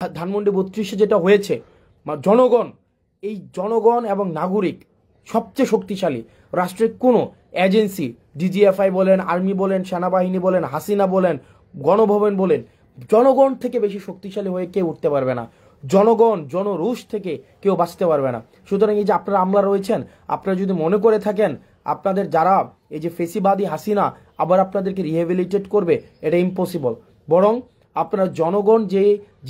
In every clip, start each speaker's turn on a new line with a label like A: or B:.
A: ধানমন্ডি 32-এ যেটা হয়েছে, জনগণ, এই জনগণ এবং নাগরিক সবচেয়ে শক্তিশালী। রাষ্ট্রের কোনো এজেন্সি, ডিজিএফআই বলেন, আর্মি বলেন, সেনাবাহিনী বলেন, হাসিনা বলেন, গণভবন বলেন, জনগণ থেকে বেশি শক্তিশালী হয়ে কেউ উঠতে পারবে না। জনগণ, জনরোষ থেকে কেউ বাঁচতে পারবে না। সুতরাং এই যে আপনারা আমলা রয়েছেন, আপনারা যদি মনে করে থাকেন আপনাদের যারা এই যে ফেসিবাদী হাসিনা আবার আপনাদেরকে রিহেবিলিটেট করবে, এটা ইম্পসিবল। বরং আপনারা জনগণ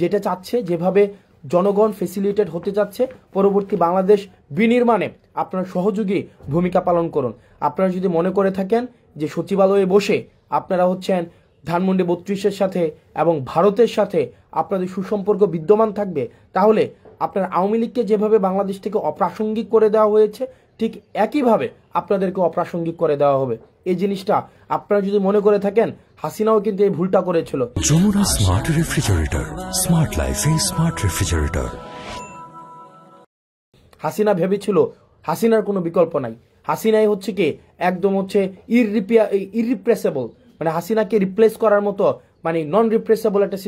A: যেটা চাচ্ছে, যেভাবে জনগণ ফেসিলিটেট হতে চাচ্ছে, পরবর্তী বাংলাদেশ বিনির্মাণে আপনারা সহযোগী ভূমিকা পালন করুন। আপনারা যদি মনে করে থাকেন যে সচিবালয়ে বসে আপনারা হচ্ছেন ধানমন্ডি 32-এর সাথে এবং ভারতের সাথে আপনাদের সুসম্পর্ক বিদ্যমান থাকবে, তাহলে আপনার আওয়ামী লীগকে যেভাবে বাংলাদেশ থেকে অপ্রাসঙ্গিক করে দেওয়া হয়েছে, ঠিক একইভাবে আপনাদেরকে অপ্রাসঙ্গিক করে দেওয়া হবে। এই জিনিসটা আপনারা যদি মনে করে থাকেন, হাসিনাও কিন্তু এই ভুলটা করেছিল।
B: যমুনা স্মার্ট রেফ্রিজারেটর, স্মার্ট লাইফে স্মার্ট রেফ্রিজারেটর।
A: হাসিনা ভেবেছিল হাসিনার কোনো বিকল্প নাই। হাসিনাই হচ্ছে কি একদম হচ্ছে ইররিপ্রেসেবল, মানে হাসিনাকে রিপ্লেস করার মতো, মানে নন রিপ্রেসেবল একটা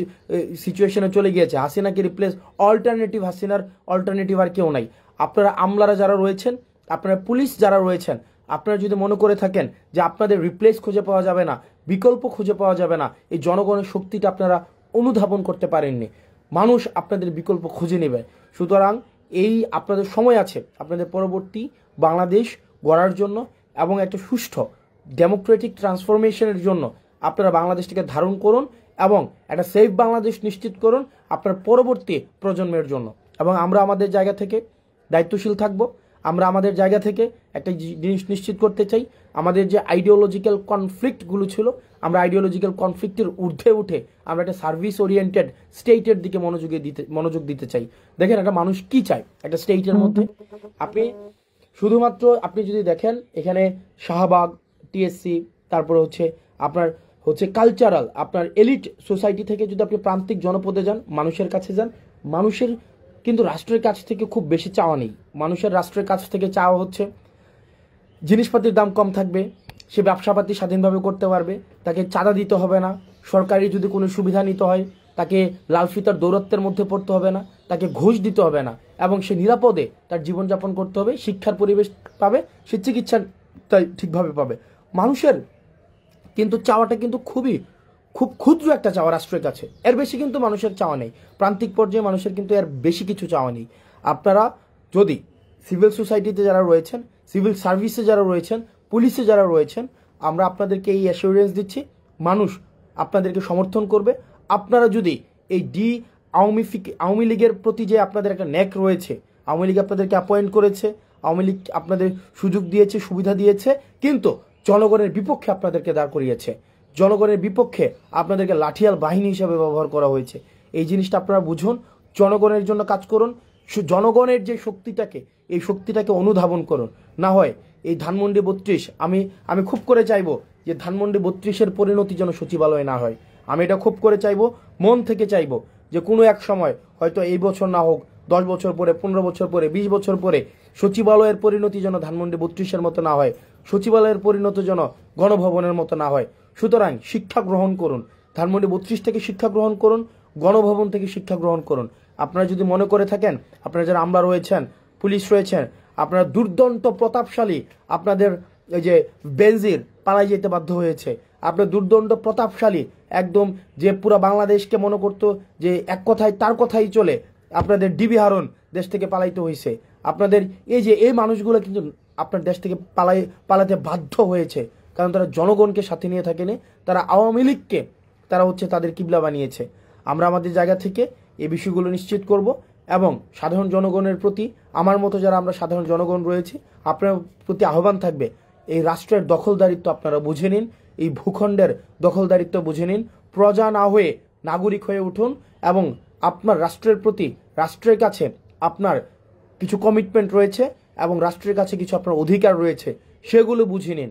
A: সিচুয়েশনে চলে গিয়েছে। হাসিনাকে রিপ্লেস, অল্টারনেটিভ, হাসিনার অল্টারনেটিভ আর কেউ নাই। আপনারা আমলারা যারা রয়েছেন, আপনারা পুলিশ যারা রয়েছেন, আপনারা যদি মনে করে থাকেন যে আপনাদের রিপ্লেস খুঁজে পাওয়া যাবে না, বিকল্প খুঁজে পাওয়া যাবে না, এই জনগণের শক্তিটা আপনারা অনুধাবন করতে পারেননি। মানুষ আপনাদের বিকল্প খুঁজে নেবে। সুতরাং এই আপনাদের সময় আছে আপনাদের পরবর্তী বাংলাদেশ গড়ার জন্য এবং একটা সুষ্ঠু ডেমোক্রেটিক ট্রান্সফরমেশনের জন্য আপনারা বাংলাদেশটিকে ধারণ করুন এবং একটা সেফ বাংলাদেশ নিশ্চিত করুন আপনার পরবর্তী প্রজন্মের জন্য। এবং আমরা আমাদের জায়গা থেকে দায়িত্বশীল থাকব। আমরা আমাদের জায়গা থেকে একটা জিনিস নিশ্চিত করতে চাই, আমাদের যে আইডিওলজিক্যাল কনফ্লিক্টগুলো ছিল, আমরা আইডিওলজিক্যাল কনফ্লিক্টের ঊর্ধ্বে উঠে আমরা একটা সার্ভিস ওরিয়েন্টেড স্টেটের দিকে মনোযোগ দিতে চাই। দেখেন একটা মানুষ কি চায় একটা স্টেটের মধ্যে। আপনি যদি দেখেন এখানে শাহবাগ, টিএসসি, তারপরে হচ্ছে আপনার হচ্ছে কালচারাল, আপনার এলিট সোসাইটি থেকে যদি আপনি প্রান্তিক জনপদে যান, মানুষের কাছে যান, মানুষের কিন্তু রাষ্ট্রের কাছ থেকে খুব বেশি চাওয়া নেই। মানুষের রাষ্ট্রের কাছ থেকে চাওয়া হচ্ছে জিনিসপাতির দাম কম থাকবে, সে ব্যবসাপাতি স্বাধীনভাবে করতে পারবে, তাকে চাঁদা দিতে হবে না, সরকারি যদি কোনো সুবিধা নিতে হয় তাকে লালফিতার দৌরত্বের মধ্যে পড়তে হবে না, তাকে ঘুষ দিতে হবে না, এবং সে নিরাপদে তার জীবনযাপন করতে হবে, শিক্ষার পরিবেশ পাবে, সে চিকিৎসা ঠিকভাবে পাবে। মানুষের কিন্তু চাওয়াটা কিন্তু খুব ক্ষুদ্র একটা চাওয়া রাষ্ট্রের কাছে, এর বেশি কিন্তু মানুষের চাওয়া নেই। প্রান্তিক পর্যায়ে মানুষের কিন্তু এর বেশি কিছু চাওয়া নেই। আপনারা যদি সিভিল সোসাইটিতে যারা রয়েছেন, সিভিল সার্ভিসে যারা রয়েছেন, পুলিশে যারা রয়েছেন, আমরা আপনাদেরকে এই অ্যাসিওরেন্স দিচ্ছি, মানুষ আপনাদেরকে সমর্থন করবে। আপনারা যদি এই আওয়ামী লীগের প্রতি যে আপনাদের একটা ন্যাক রয়েছে, আওয়ামী লীগ আপনাদেরকে অ্যাপয়েন্ট করেছে, আওয়ামী লীগ আপনাদের সুযোগ দিয়েছে, সুবিধা দিয়েছে, কিন্তু জনগণের বিপক্ষে আপনাদেরকে দাঁড় করিয়েছে, জনগণের বিপক্ষে আপনাদেরকে লাঠিয়াল বাহিনী হিসাবে ব্যবহার করা হয়েছে। এই জিনিসটা আপনারা বুঝুন, জনগণের জন্য কাজ করুন, জনগণের যে শক্তিটাকে, এই শক্তিটাকে অনুধাবন করুন। না হয় এই ধানমন্ডি 32, আমি খুব করে চাইবো যে ধানমন্ডি 32-এর পরিণতি যেন সচিবালয় না হয়। আমি এটা খুব করে চাইবো, মন থেকে চাইবো যে কোনো এক সময়, হয়তো এই বছর না হোক, 10 বছর পরে, 15 বছর পরে, 20 বছর পরে সচিবালয়ের পরিণতি যেন ধানমন্ডি 32-এর মতো না হয়, সচিবালয়ের পরিণতি যেন গণভবনের মতো না হয়। সুতরাং শিক্ষা গ্রহণ করুন, ধানমন্ডি 32 থেকে শিক্ষা গ্রহণ করুন, গণভবন থেকে শিক্ষা গ্রহণ করুন। আপনারা যদি মনে করে থাকেন আপনারা যারা আমলা রয়েছেন, পুলিশ রয়েছেন, আপনারা দুর্দান্ত প্রতাপশালী, আপনাদের এই যে বেনজির পালাই যেতে বাধ্য হয়েছে, আপনার দুর্দণ্ড প্রতাপশালী, একদম যে পুরো বাংলাদেশকে মনে করতো যে এক কথায় তার কথাই চলে, আপনাদের ডিবি হারুন দেশ থেকে পালাইতে হয়েছে। আপনাদের এই মানুষগুলো কিন্তু আপনার দেশ থেকে পালাতে বাধ্য হয়েছে, কারণ তারা জনগণকে সাথে নিয়ে থাকেনি, তারা আওয়ামী লীগকে তারা হচ্ছে তাদের কিবলা বানিয়েছে। আমরা আমাদের জায়গা থেকে এই বিষয়গুলো নিশ্চিত করব এবং সাধারণ জনগণের প্রতি, আমার মতো যারা আমরা সাধারণ জনগণ রয়েছে, আপনার প্রতি আহ্বান থাকবে, এই রাষ্ট্রের দখলদারিত্ব আপনারা বুঝে নিন, এই ভূখণ্ডের দখলদারিত্ব বুঝে নিন, প্রজা না হয়ে নাগরিক হয়ে উঠুন এবং আপনার রাষ্ট্রের প্রতি, রাষ্ট্রের কাছে আপনার কিছু কমিটমেন্ট রয়েছে এবং রাষ্ট্রের কাছে কিছু আপনার অধিকার রয়েছে, সেগুলো বুঝে নিন।